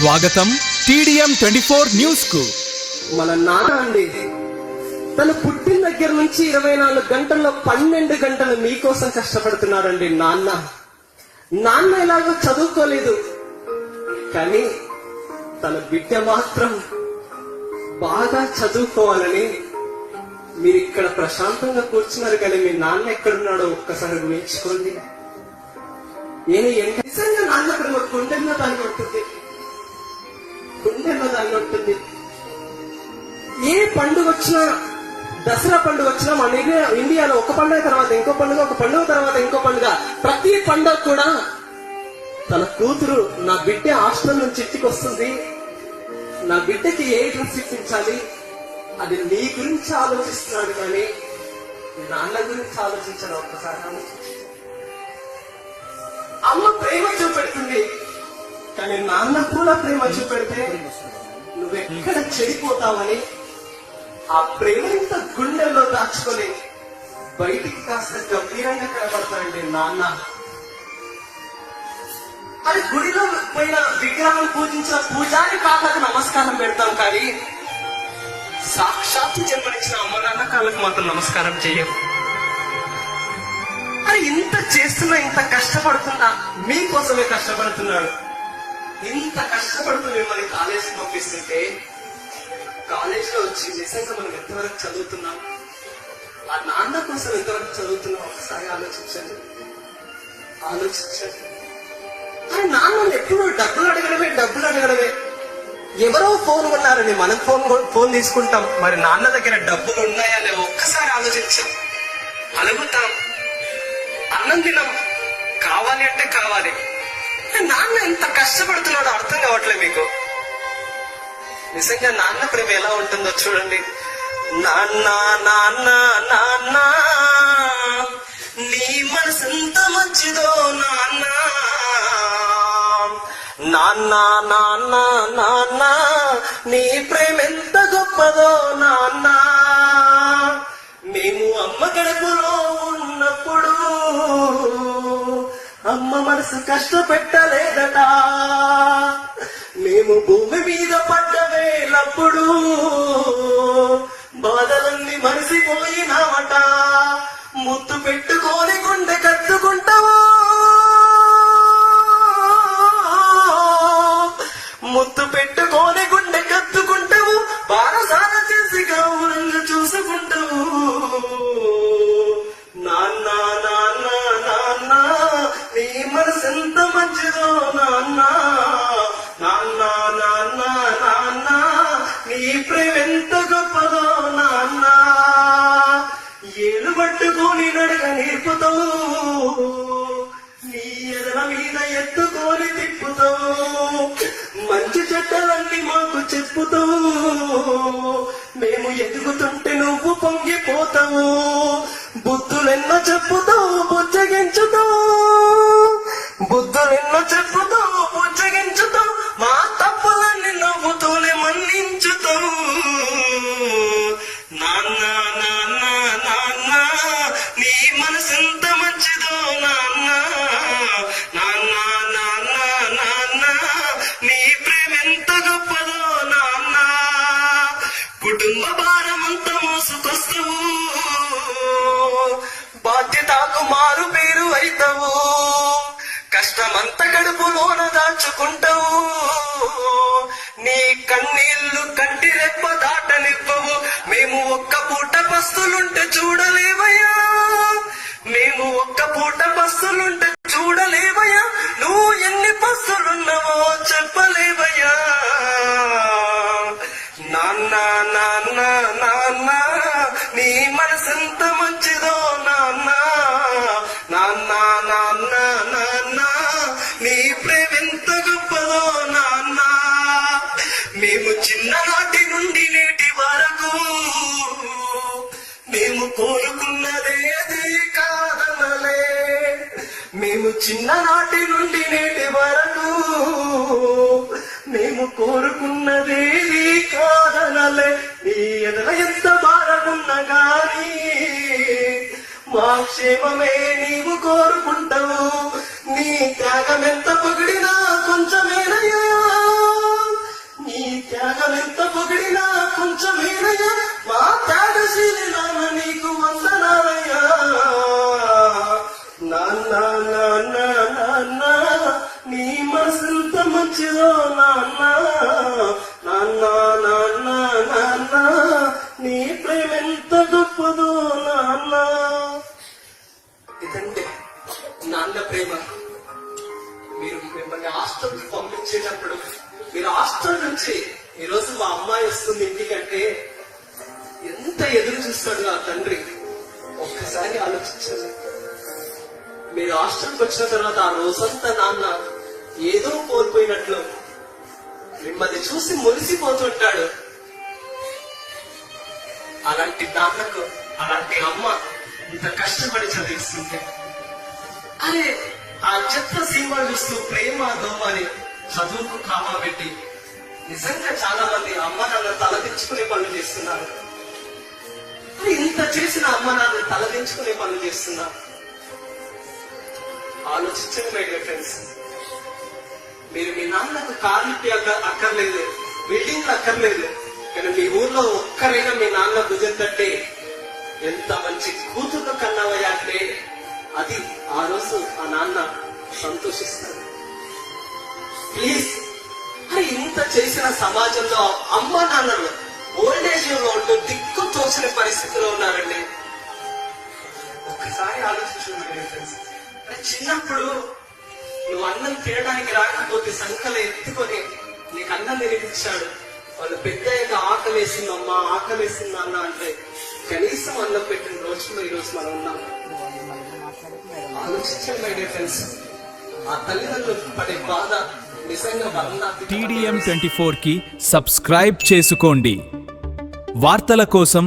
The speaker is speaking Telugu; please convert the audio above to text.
స్వాగతం TDM 24 న్యూస్ కు. మన నాన్న అండి తన పుట్టిన దగ్గర నుంచి 24 గంటల్లో 12 గంటలు మీకోసం కష్టపడుతున్నారండి. నాన్న ఎలాగో చదువుకోలేదు, కానీ తన బిడ్డ మాత్రం బాగా చదువుకోవాలని మీరు ఇక్కడ ప్రశాంతంగా కూర్చున్నారు. కానీ మీ నాన్న ఎక్కడున్నాడో ఒక్కసారి ఊహించుకోండి. నేను నిజంగా నాన్న ప్రేమ గుండెల్లో దాన్ని ఉంటుంది. ఏ పండుగ వచ్చినా, దసరా పండుగ వచ్చినా మన ఇండియాలో ఒక పండుగ తర్వాత ఇంకో పండుగ, ఒక పండుగ తర్వాత ఇంకో పండుగ, ప్రతి పండుగ కూడా తన కూతురు నా బిడ్డ హాస్టల్ నుంచి ఇంటికి వస్తుంది, నా బిడ్డకి ఏ డ్రెస్ ఇప్పించాలి, అది నీ గురించి ఆలోచిస్తున్నాడు కానీ నాన్న గురించి ఆలోచించాను. ఒక్కసారి అమ్మ ప్రేమ చూపెడుతుంది, కానీ నాన్న కూడా ప్రేమ చూపెడితే నువ్వెక్కడ చెడిపోతావని ఆ ప్రేమ ఇంత గుండెల్లో దాచుకొని బయటికి కాస్త గంభీరంగా కనబడతాడండి నాన్న. అది గుడిలో పోయిన విగ్రహం పూజించిన పూజారి కాళ్ళకు నమస్కారం పెడతాం, కానీ సాక్షాత్తు జన్మనిచ్చిన అమ్మ నాన్న కాళ్ళకు మాత్రం నమస్కారం చేయవు. అది ఇంత చేస్తున్నా, ఇంత కష్టపడుతున్నా మీకోసమే కష్టపడుతున్నాడు. ఇంత కష్టపడుతూ మిమ్మల్ని కాలేజీకి పంపిస్తుంటే కాలేజీలో వచ్చి నిజంగా మనం ఎంతవరకు చదువుతున్నాం, ఆ నాన్న కోసం ఎంతవరకు చదువుతున్నాం ఒకసారి ఆలోచించండి. కానీ నాన్న ఎప్పుడు డబ్బులు అడగడమే. ఎవరో ఫోన్ కొన్నారని మనం ఫోన్ తీసుకుంటాం, మరి నాన్న దగ్గర డబ్బులు ఉన్నాయా లేవో ఒక్కసారి ఆలోచించాం. అలుగుతాం, అన్నం తినం, కావాలి అంటే కావాలి. నాన్న ఎంత కష్టపడుతున్నాడో అర్థం కావట్లే మీకు. నిజంగా నాన్న ప్రేమ ఎలా ఉంటుందో చూడండి. నాన్న నాన్న నాన్న నీ మనసెంత మంచిదో నాన్న, నాన్న నాన్న నాన్న నీ ప్రేమ ఎంత గొప్పదో నాన్న. మేము అమ్మ కడుపులో ఉన్నప్పుడు అమ్మ మనసు కష్టపెట్టలేదట, మేము భూమి మీద పడ్డ వేలప్పుడు బాధలన్నీ మరిసిపోయినామట. ముద్దు పెట్టుకొని గుండె కత్తుకుంటావా, ముద్దు పెట్టుకొని గుండె కత్తుకుంటావు, బారసాల చేసి గౌరవంగా చూసుకుంటావు. నాన్న నాన్న నాన్న నీ మనసెంత మంచిదో నాన్న, నాన్న నాన్న నాన్న నీ ప్రేమ ఎంత గొప్పదో నాన్న. ఏలు పట్టుకొని నడక నేర్పుతావు, నీ ఎదల మీద ఎత్తుకొని తిప్పుతావు, మంచి చెడ్డలన్నీ మాకు చెప్పుతావు. మేము ఎదుగుతుంటే నువ్వు పొంగిపోతావు, బుద్ధులెన్నో చెప్పుతావు బుజ్జగించుతావు, బుజ్జగించుతావు, మా తప్పులన్నీ నవ్వుతూనే మన్నించుతావు. నాన్న నాన్న నాన్న నీ మనసెంత మంచిదో నాన్న, నాన్న నాన్న నాన్న నీ ప్రేమ ఎంత గొప్పదో నాన్న. కుటుంబ భారమంతా మోసుకొస్తావు, బాధ్యతకు మారు పేరు అయితావు, కష్టమంత కడుపులోన దాచుకుంటావు, నీ కన్నీళ్లు కంటి రెప్ప దాటనివ్వవు. మేము ఒక్క పూట పస్తులుంటే చూడలేవయ్యా, మేము ఒక్క పూట పస్తులుంటే చూడలేవయ్యా, నువ్వు ఎన్ని పస్తులున్నావో చెప్పలేవయ్యా. నాన్న నాన్న నాన్న నీ మనసెంత మంచిదో నాన్న, నాన్న నాన్న నాన్న నీ ప్రేమ ఎంత గొప్పదో నాన్న. మేము చిన్ననాటి నుండి నేటి వరకు మేము కోరుకున్నదే అది కాదనలే, మేము చిన్ననాటి నుండి నేటి వరకు మేము కోరుకున్నదే కాదనలే. నీ ఎదల ఎంత బాధకున్నా గానీ మా క్షేమమే నీవు కోరుకుంటావు, నీ త్యాగం ఎంత పొగిడినా కొంచెమేనయ్యా. మంచిదో నాన్న నాన్న నాన్న నాన్న నీ ప్రేమ ఎంత గొప్పదో నాన్న. ఇదంటే నాన్న ప్రేమ. మీరు మిమ్మల్ని హాస్టల్కి పంపించేటప్పుడు మీరు హాస్టల్ నుంచి ఈరోజు మా అమ్మాయి వస్తుంది ఇంటికంటే ఎంత ఎదురు చూస్తాడు ఆ తండ్రి. ఒక్కసారి ఆలోచించండి. మీరు హాస్టల్కి వచ్చిన తర్వాత ఆ రోజంతా నాన్న ఏదో కోల్పోయినట్లు మిమ్మల్ని చూసి మురిసిపోతుంటాడు. అలాంటి నాన్నకు అలాంటి అమ్మ ఇంత కష్టపడి చదివిస్తుంటే అరే ఆ చెత్త సినిమా చూస్తూ ప్రేమ దోమ అని చదువుకు కామా పెట్టి నిజంగా చాలా మంది అమ్మ నాన్న తలదించుకునే పనులు చేస్తున్నారు. ఇంత చేసిన అమ్మ నాన్న తలదించుకునే పనులు చేస్తున్నారు. ఆలోచించండి మై డియర్ ఫ్రెండ్స్. మీరు మీ నాన్నకు కార్లు అక్కర్లేదు, బిల్డింగ్లు అక్కర్లేదు, కానీ మీ ఊర్లో ఒక్కరైనా మీ నాన్న భుజం తట్టి ఎంత మంచి కూతురు కన్నావయ్యా అంటే అది ఆ రోజు ఆ నాన్న సంతోషిస్తారు. ప్లీజ్ ఇంత చేసిన సమాజంలో అమ్మ నాన్నలు ఓల్డేజ్ లో ఉంటూ దిక్కు తోచిన పరిస్థితిలో ఉన్నారండి. ఒక్కసారి ఆలోచించండి ఫ్రెండ్స్. చిన్నప్పుడు నువ్వు అన్నం తినడానికి రాకపోతే సంకలు ఎత్తుకొని నీకు అన్నం తినిపించాడు. వాళ్ళు పెద్దగా ఆకలేసిందమ్మా ఆకలేసింది అన్న అంటే కనీసం అన్నం పెట్టిన రోజులో ఈ రోజు మనం ఉన్నాం. ఆలోచించండి మై డియర్ ఫ్రెండ్స్. ఆ తల్లిదండ్రులు పడే బాధ నిజంగా వర్ణాతీతం. TDM 24 కి సబ్స్క్రైబ్ చేసుకోండి. వార్తల కోసం